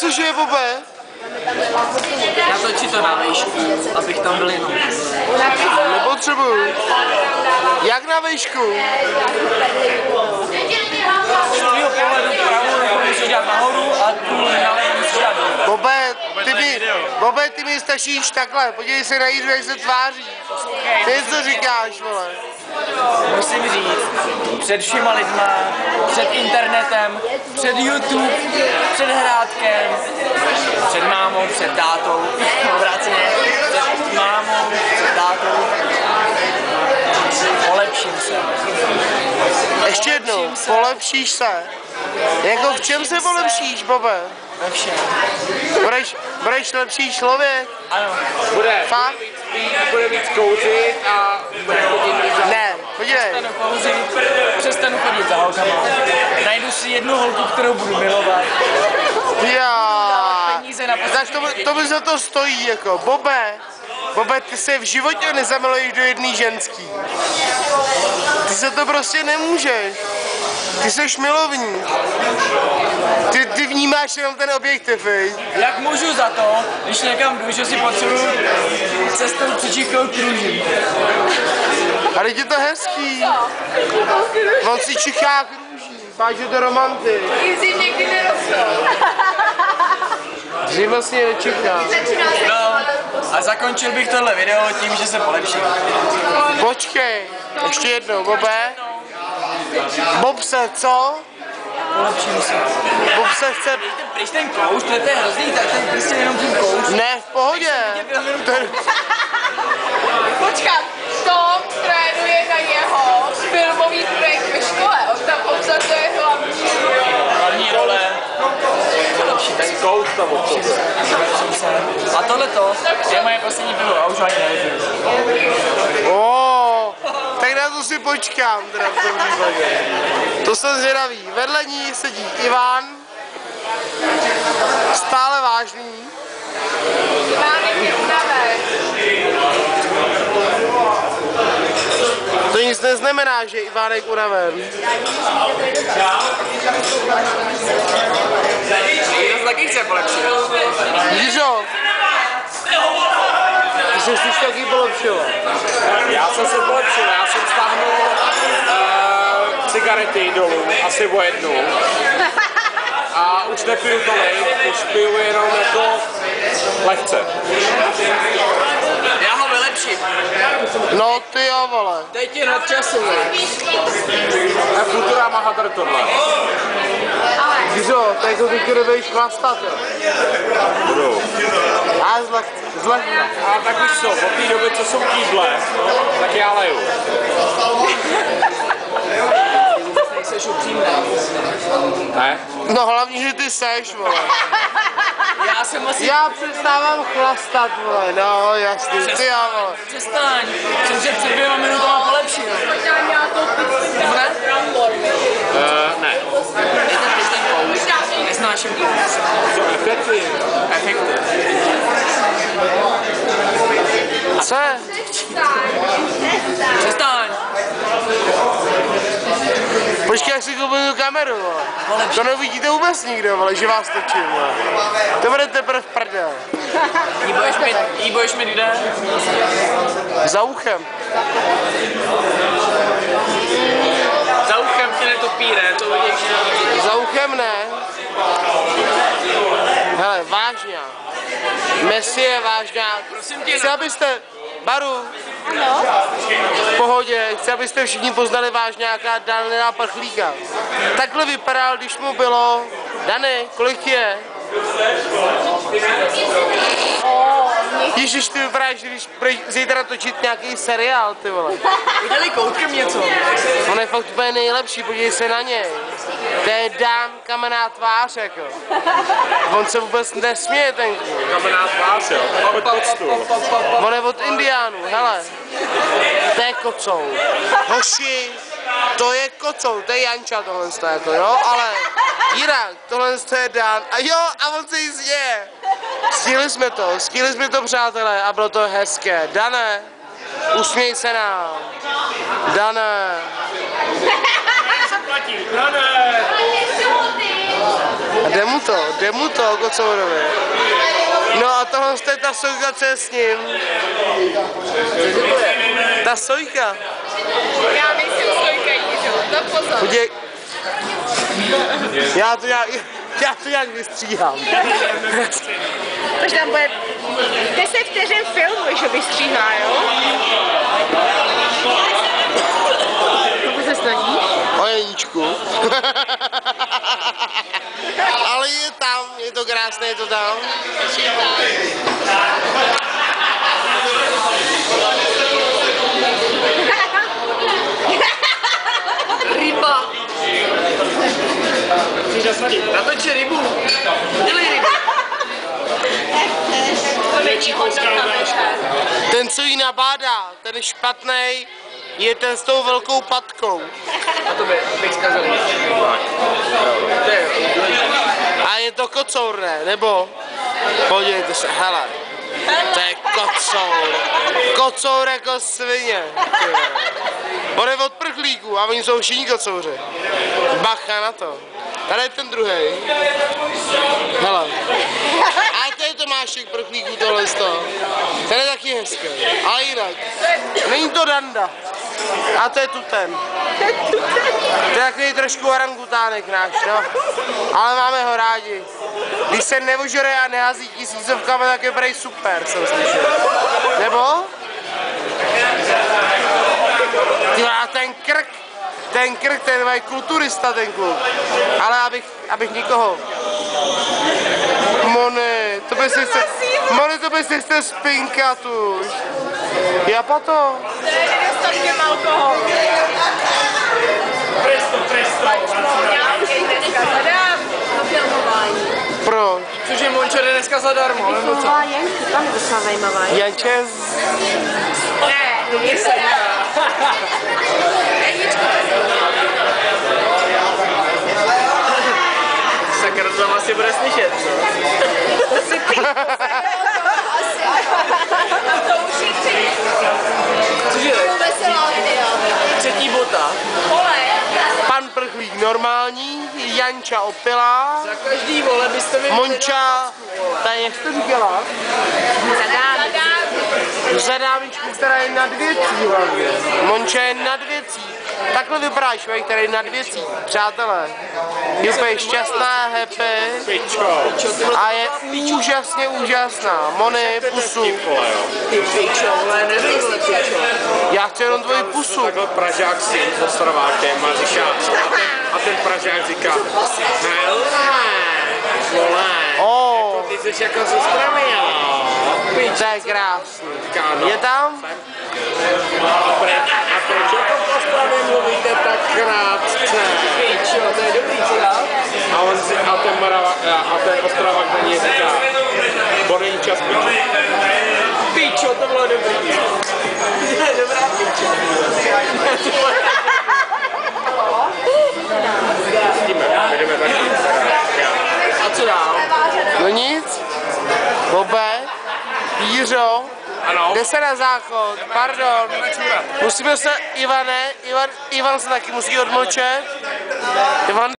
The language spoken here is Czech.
Cože, Bobe? Natočit to na výšku, abych tam byl jenom. Nepotřebuju. Jak na výšku? Z tvýho pohledu pravou ruku musíš dát nahoru a tu nalevo musíš dát dolů. Bobe, ty mi stačíš takhle, podívej se na Jiřu, jak se tváří. Ty co říkáš, vole? Musím říct, před všema lidma, před internetem, před YouTube, před hrátkem, před mámou, před tátou, obráceně, před mámou, před tátou, polepším se. Ještě jednou, polepšíš se. Jako v čem se polepšíš, Bobe? Ve všem. Budeš lepší člověk? Ano. Bude víc kouřit a bude chodit za... Ne, podívej. Přestanu kouřit, přestanu chodit za holkama. Najdu si jednu holku, kterou budu milovat. Já. Peníze na Tak to by za to stojí, jako. Bobe, ty se v životě nezamiluješ do jedné ženský. Ty se to prostě nemůžeš. Ty jsi milovník. Ty vnímáš jenom ten objektiv, viď? Jak můžu za to, když někam jdu, že si potřebuji cestou přičichnout kruží? Ale je to hezký. On si čichá kruží. Páč, že to romantik. Jsi někdy nerostou. Dřív vlastně nečichá. No, a zakončil bych tohle video tím, že se polepším. Počkej, ještě jednou, Bobe. Bob se co? Polepším se. Bob se chce... Když ten kouř, to je hrozný, tak ten prostě jenom tím kouř. Ne, v pohodě. Počkat, Tom trénuje na jeho filmový projekt ve škole. On tam obsazuje Hlavní role. Ten kouř tam obsazuje. A tohleto je moje poslední pivo a už ani nevím. Tak na to si počkám, teda v tom případě. To jsem zvědavý. Vedle ní sedí Ivan. Stále vážný. Ivánek je unaven. To nic neznamená, že Ivánek unaven. To se taky chce polepšit. Jiřo, ty jsi už taky polepšila. Já jsem se polepšil, já jsem stáhnul cigarety dolů, asi o jednu. A už nepiju tolik, už piju jenom jako lehce. Já ho vylepším. No ty jo, vole. Teď je nadčasový. A Futurama hadr tohle. Jiřo, tak to ty nebudeš chlastat, jo. Budou. A zlehka. A tak už jsou, od té doby, co jsou kýble, tak já leju. Nejseš upřímný. Ne? No hlavně, že ty seš, vole. Já jsem asi... Já přestávám chlastat, vole, no jasný, ty jo, vole. Přestaň. Jsem se před 2 minutama polepšil. Nebo ne? Ne. Dejte pryč ten kouř. Nesnáším kouř. Jsou efekty. Efekty. Co je? Přestaň. Počkej, jak si koupil tu kameru, vole. To neuvidíte vůbec nikdo, vole, že vás točím, vole. To bude teprve v prdel. Jí budeš mít kde? Za uchem. Za uchem tě netopíre, to vidíš. Za uchem ne. Hele, vážně. Messi je vážňák. Chci, abyste... Baru. Ano. V pohodě. Chci, abyste všichni poznali vážňáka Daniela Prchlíka. Takhle vypadal, když mu bylo... Dany, kolik ti je? Ježiš, ty vypadáš, když budeš zítra točit nějaký seriál, ty vole. Udělej koutkem něco. On je fakt úplně nejlepší, podívej se na něj. To je Dan kamenná tvář, jako. On se vůbec nesměje, ten kluk. Kamenná tvář, jo. Máme poctu. On je od Indiánů, hele. To je kocou. Hoši, to je kocou, to je Janča tohle, jako, jo, ale jinak, tohle je Dan. A jo, a on se jí zděje. Stihli jsme to, přátelé, a bylo to hezké. Dané, usměj se nám. Dané. Dané! Jde mu to, Kocourovi. No a tohle je ta sojka, co je s ním. Ta sojka. Já nejsem stojka, Jiřo, to pozor. Podívej. Já to nějak vystříhám. Takže tam bude 10 vteřin filmu, že vystříhá, jo? Pokud se snažíš? O Jeníčku. Ale je tam, je to krásné, je to tam. Ryba. Natoči rybu. Dělej rybu. Ten, co jí nabádá, ten špatnej, je ten s tou velkou patkou. A to bych zkazal. A je to kocour, ne? Nebo? Podívejte se, hele. To je kocour. Kocour jako svině. On je od prchlíků a oni jsou všichni kocouři. Bacha na to. Tady je ten druhý. Hele. A tady to máš těch prchlíků tohle z toho. Ten je taky hezký. Ale jinak. Není to Danda. A to je tu ten. To je takový trošku orangutánek náš, no. Ale máme ho rádi. Když se neožere a nehází tisícovkama, tak je prej super, jsem slyšel. Nebo? A ten krk, ten je kulturista, ten kluk. Ale abych nikoho. Mone, to by si chce spinkat už. Japato. To je nedostatkem alkoholu. Já už jej dneska zadám do filmování. Proč? Cože Mončo jde dneska zadarmo, nebo co? Janku, tam je docela zajímavá. Janče Ne, je se Sakra, to tam asi bude slyšet, co? to už je třetí. Cože? Veselá video. Třetí bota. pan Prchlík normální, Janča opilá, Za každý, vole, byste mi... Monča, ta jak jste říkala? Za dámičku, která je nad věcí hlavně. Monča je nad věcí. Takhle vypadá člověk, který je nad věcí. Přátelé, je úplně šťastná, happy a je úžasně úžasná. Mony, pusu. Ty pičo, vole, nevím, vole, pičo. Já chci jenom tvoji pusu. Takhle Pražák si s Slovákem a říká, a ten Pražák říká, hele, vole, ty jsi jako ze strany, jo. To je krásný. Říká, no. Je tam? A proč o tom Ostravě mluvíte tak krátce? Pičo, to je dobrý, co dál? A ten Ostravák na něj říká, Boný čas pičo. Pičo, to bylo dobrý. Dobrá pičo. Jdeme taky. A co dál? No nic. Bobe, Jířo, Ano. jde se na záchod, pardon. Musíme se, Ivan se taky musí odmlčet. Ivan